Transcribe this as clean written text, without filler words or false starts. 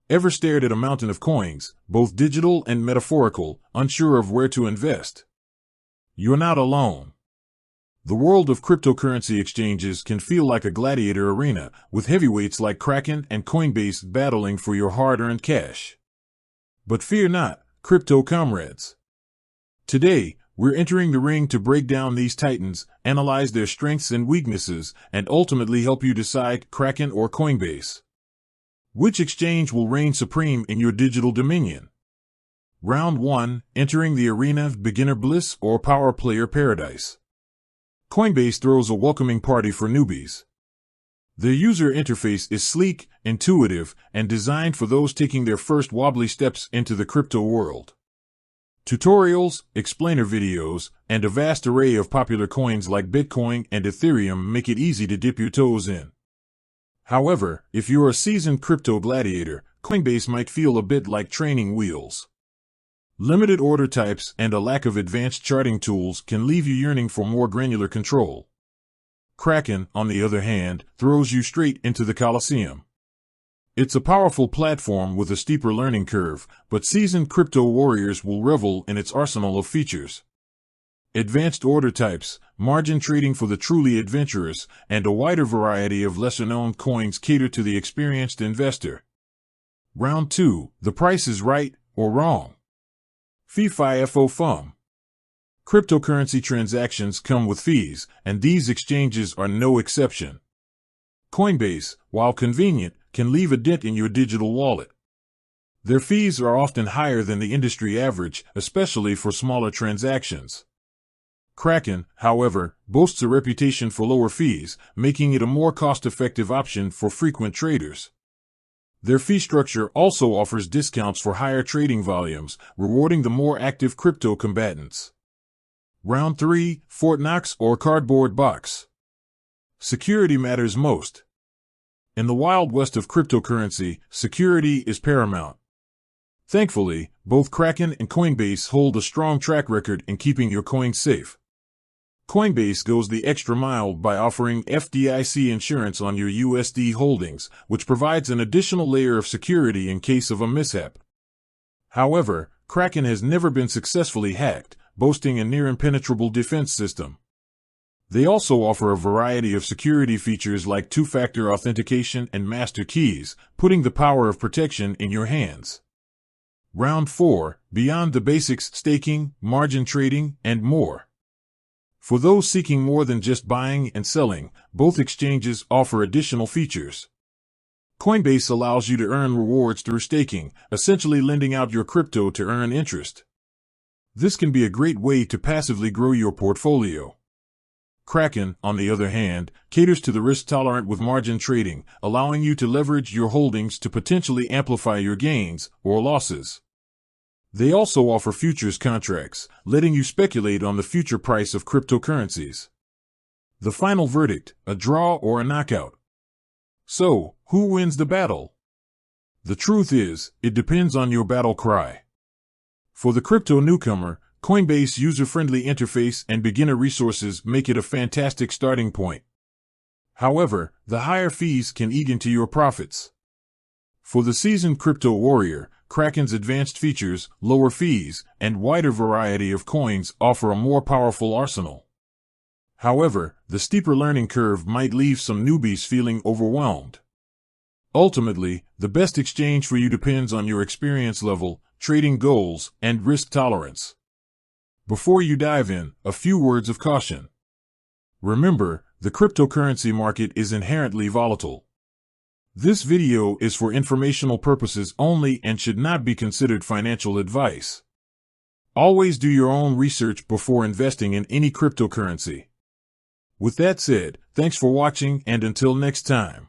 Ever stared at a mountain of coins, both digital and metaphorical, unsure of where to invest? You're not alone. The world of cryptocurrency exchanges can feel like a gladiator arena, with heavyweights like Kraken and Coinbase battling for your hard-earned cash. But fear not, crypto comrades. Today, we're entering the ring to break down these titans, analyze their strengths and weaknesses, and ultimately help you decide Kraken or Coinbase. Which exchange will reign supreme in your digital dominion? Round 1, entering the arena of beginner bliss or power player paradise. Coinbase throws a welcoming party for newbies. Their user interface is sleek, intuitive, and designed for those taking their first wobbly steps into the crypto world. Tutorials, explainer videos, and a vast array of popular coins like Bitcoin and Ethereum make it easy to dip your toes in. However, if you're a seasoned crypto gladiator, Coinbase might feel a bit like training wheels. Limited order types and a lack of advanced charting tools can leave you yearning for more granular control. Kraken, on the other hand, throws you straight into the Colosseum. It's a powerful platform with a steeper learning curve, but seasoned crypto warriors will revel in its arsenal of features. Advanced order types, margin trading for the truly adventurous, and a wider variety of lesser-known coins cater to the experienced investor. Round 2, the price is right or wrong. Fee-fi-fo-fum. Cryptocurrency transactions come with fees, and these exchanges are no exception. Coinbase, while convenient, can leave a dent in your digital wallet. Their fees are often higher than the industry average, especially for smaller transactions. Kraken, however, boasts a reputation for lower fees, making it a more cost-effective option for frequent traders. Their fee structure also offers discounts for higher trading volumes, rewarding the more active crypto combatants. Round 3, Fort Knox or cardboard box. Security matters most. In the wild west of cryptocurrency, security is paramount. Thankfully, both Kraken and Coinbase hold a strong track record in keeping your coins safe. Coinbase goes the extra mile by offering FDIC insurance on your USD holdings, which provides an additional layer of security in case of a mishap. However, Kraken has never been successfully hacked, boasting a near-impenetrable defense system. They also offer a variety of security features like two-factor authentication and master keys, putting the power of protection in your hands. Round 4, beyond the basics, staking, margin trading, and more. For those seeking more than just buying and selling, both exchanges offer additional features. Coinbase allows you to earn rewards through staking, essentially lending out your crypto to earn interest. This can be a great way to passively grow your portfolio. Kraken, on the other hand, caters to the risk-tolerant with margin trading, allowing you to leverage your holdings to potentially amplify your gains or losses. They also offer futures contracts, letting you speculate on the future price of cryptocurrencies. The final verdict, a draw or a knockout. So, who wins the battle? The truth is, it depends on your battle cry. For the crypto newcomer, Coinbase user-friendly interface and beginner resources make it a fantastic starting point. However, the higher fees can eat into your profits. For the seasoned crypto warrior, Kraken's advanced features, lower fees, and wider variety of coins offer a more powerful arsenal. However, the steeper learning curve might leave some newbies feeling overwhelmed. Ultimately, the best exchange for you depends on your experience level, trading goals, and risk tolerance. Before you dive in, a few words of caution. Remember, the cryptocurrency market is inherently volatile. This video is for informational purposes only and should not be considered financial advice. Always do your own research before investing in any cryptocurrency. With that said, thanks for watching and until next time.